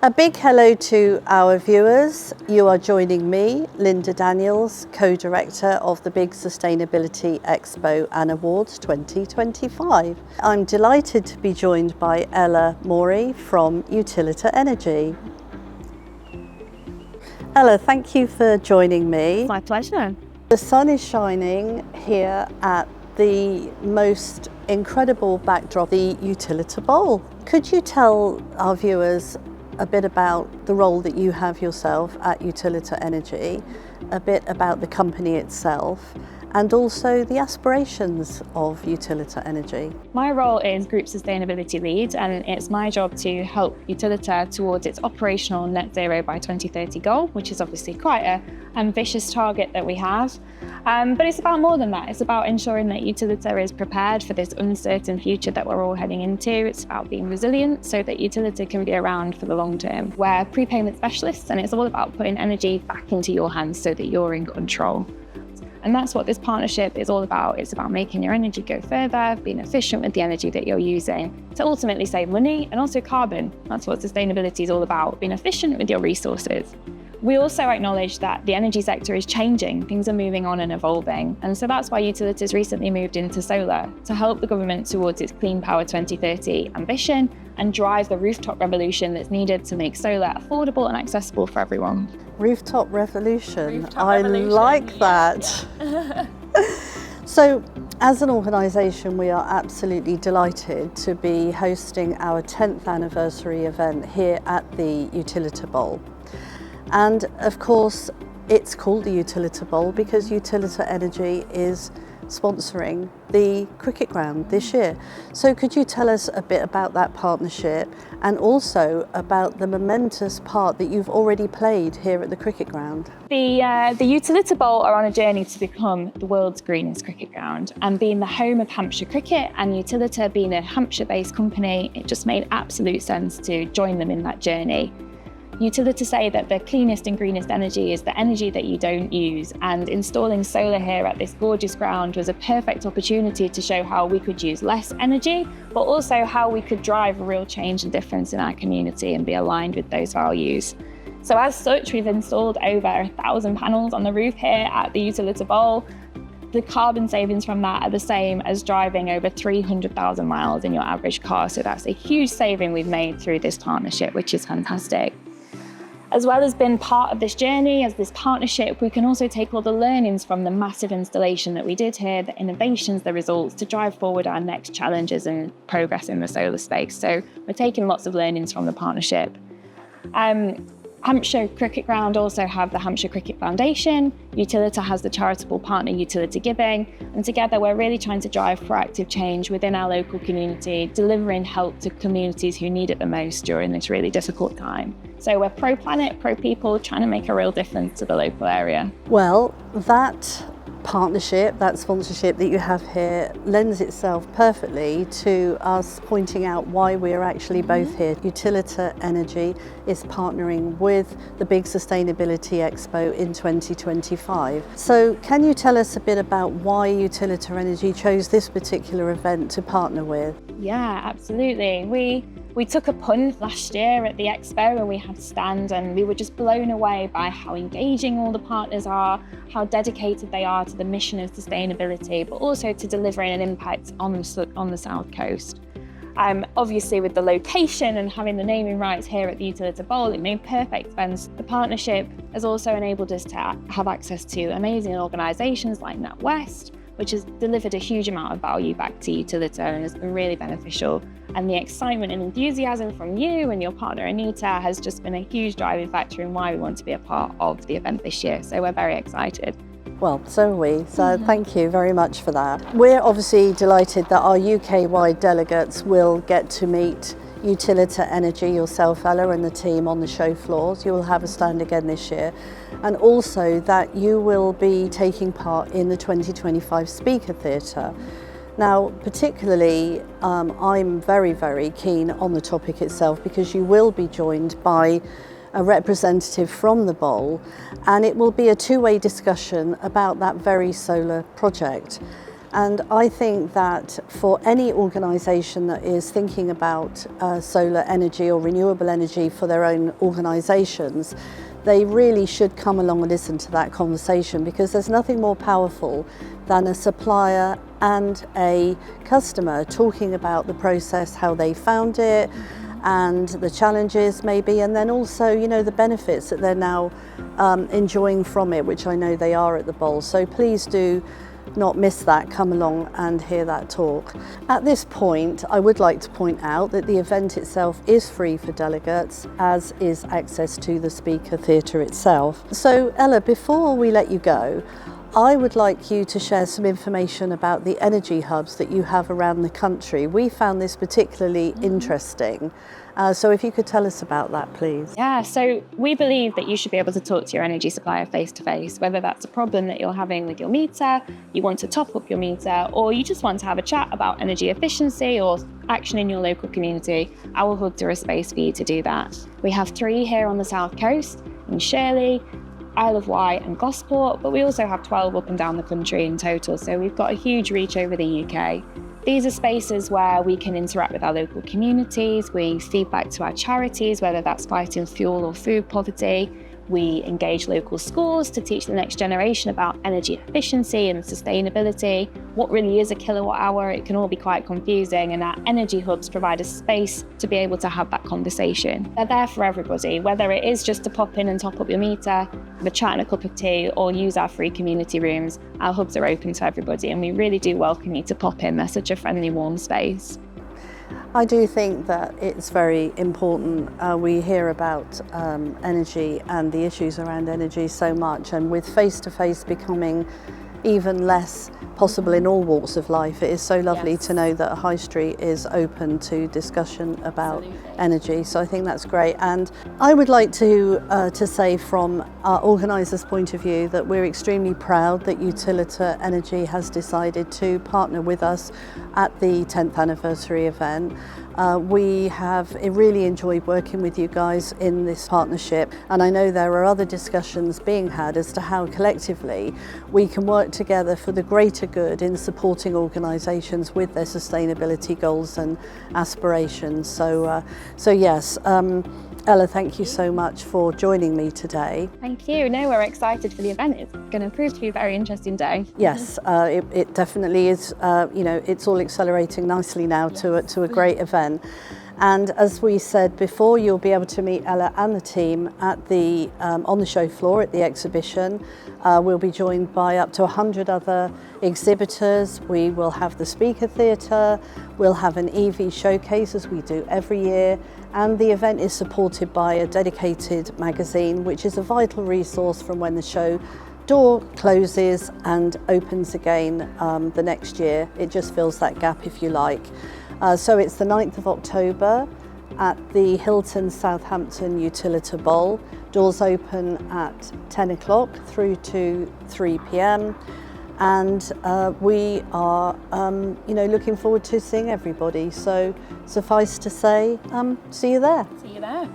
A big hello to our viewers. You are joining me, Linda Daniels, co-director of the Big Sustainability Expo and Awards 2025. I'm delighted to be joined by Ella Morey from Utilita Energy. Ella, thank you for joining me. My pleasure. The sun is shining here at the most incredible backdrop, the Utilita Bowl. Could you tell our viewers a bit about the role that you have yourself at Utilita Energy, a bit about the company itself, and also the aspirations of Utilita Energy? My role is Group Sustainability Lead, and it's my job to help Utilita towards its operational net zero by 2030 goal, which is obviously quite an ambitious target that we have. But it's about more than that. It's about ensuring that Utilita is prepared for this uncertain future that we're all heading into. It's about being resilient so that Utilita can be around for the long term. We're prepayment specialists, and it's all about putting energy back into your hands so that you're in control. And that's what this partnership is all about. It's about making your energy go further, being efficient with the energy that you're using to ultimately save money and also carbon. That's what sustainability is all about, being efficient with your resources. We also acknowledge that the energy sector is changing, things are moving on and evolving. And so that's why Utilita's recently moved into solar to help the government towards its Clean Power 2030 ambition and drive the rooftop revolution that's needed to make solar affordable and accessible for everyone. Rooftop revolution. I like that. Yeah. So, as an organisation, we are absolutely delighted to be hosting our 10th anniversary event here at the Utilita Bowl. And of course, it's called the Utilita Bowl because Utilita Energy is sponsoring the cricket ground this year. So could you tell us a bit about that partnership and also about the momentous part that you've already played here at the cricket ground? The Utilita Bowl are on a journey to become the world's greenest cricket ground, and being the home of Hampshire cricket and Utilita being a Hampshire-based company, it just made absolute sense to join them in that journey. Utilita say that the cleanest and greenest energy is the energy that you don't use, and installing solar here at this gorgeous ground was a perfect opportunity to show how we could use less energy, but also how we could drive a real change and difference in our community and be aligned with those values. So as such, we've installed over 1,000 panels on the roof here at the Utilita Bowl. The carbon savings from that are the same as driving over 300,000 miles in your average car. So that's a huge saving we've made through this partnership, which is fantastic. As well as being part of this journey, as this partnership, we can also take all the learnings from the massive installation that we did here, the innovations, the results, to drive forward our next challenges and progress in the solar space. So we're taking lots of learnings from the partnership. Hampshire Cricket Ground also have the Hampshire Cricket Foundation. Utilita has the charitable partner Utilita Giving, and together we're really trying to drive proactive change within our local community, delivering help to communities who need it the most during this really difficult time. So we're pro-planet, pro-people, trying to make a real difference to the local area. Well, that partnership, that sponsorship that you have here lends itself perfectly to us pointing out why we're actually both here. Utilita Energy is partnering with the Big Sustainability Expo in 2025. So can you tell us a bit about why Utilita Energy chose this particular event to partner with? Yeah, absolutely. We took a punt last year at the expo and we had a stand, and we were just blown away by how engaging all the partners are, how dedicated they are to the mission of sustainability, but also to delivering an impact on the South Coast. Obviously, with the location and having the naming rights here at the Utilita Bowl, it made perfect sense. The partnership has also enabled us to have access to amazing organisations like NatWest, which has delivered a huge amount of value back to Utilita and has been really beneficial. And the excitement and enthusiasm from you and your partner Anita has just been a huge driving factor in why we want to be a part of the event this year. So we're very excited. Well, so are we. So thank you very much for that. We're obviously delighted that our UK-wide delegates will get to meet Utilita Energy, yourself, Ella, and the team on the show floors. You will have a stand again this year. And also that you will be taking part in the 2025 Speaker Theatre. Now, particularly, I'm very, very keen on the topic itself because you will be joined by a representative from the Bowl, and it will be a two-way discussion about that very solar project. And I think that for any organisation that is thinking about solar energy or renewable energy for their own organisations, they really should come along and listen to that conversation, because there's nothing more powerful than a supplier and a customer talking about the process, how they found it, and the challenges maybe, and then also, you know, the benefits that they're now enjoying from it, which I know they are at the Bowl. So please do not miss that, come along and hear that talk. At this point, I would like to point out that the event itself is free for delegates, as is access to the speaker theatre itself. So Ella, before we let you go, I would like you to share some information about the energy hubs that you have around the country. We found this particularly interesting. So if you could tell us about that, please. Yeah, so we believe that you should be able to talk to your energy supplier face to face, whether that's a problem that you're having with your meter, you want to top up your meter, or you just want to have a chat about energy efficiency or action in your local community. Our hubs are a space for you to do that. We have 3 here on the South Coast, in Shirley, Isle of Wight and Gosport, but we also have 12 up and down the country in total, so we've got a huge reach over the UK. These are spaces where we can interact with our local communities, we feed back to our charities, whether that's fighting fuel or food poverty. We engage local schools to teach the next generation about energy efficiency and sustainability. What really is a kilowatt hour? It can all be quite confusing, and our energy hubs provide a space to be able to have that conversation. They're there for everybody, whether it is just to pop in and top up your meter, have a chat and a cup of tea, or use our free community rooms. Our hubs are open to everybody, and we really do welcome you to pop in. They're such a friendly, warm space. I do think that it's very important. We hear about energy and the issues around energy so much, and with face-to-face becoming even less possible in all walks of life, it is so lovely to know that High Street is open to discussion about energy. So I think that's great. And I would like to say from our organisers' point of view that we're extremely proud that Utilita Energy has decided to partner with us at the 10th anniversary event. We have really enjoyed working with you guys in this partnership, and I know there are other discussions being had as to how collectively we can work together for the greater good in supporting organisations with their sustainability goals and aspirations. So yes, Ella, thank you so much for joining me today. Thank you. No, we're excited for the event. It's going to prove to be a very interesting day. Yes, it definitely is. You know, it's all accelerating nicely now to a great event. And as we said before, you'll be able to meet Ella and the team at the on the show floor at the exhibition. We'll be joined by up to 100 other exhibitors. We will have the speaker theatre. We'll have an EV showcase, as we do every year. And the event is supported by a dedicated magazine, which is a vital resource from when the show door closes and opens again the next year. It just fills that gap, if you like. So it's the 9th of October at the Hilton Southampton Utilita Bowl. Doors open at 10 o'clock through to 3 p.m. And we are looking forward to seeing everybody. So suffice to say, see you there. See you there.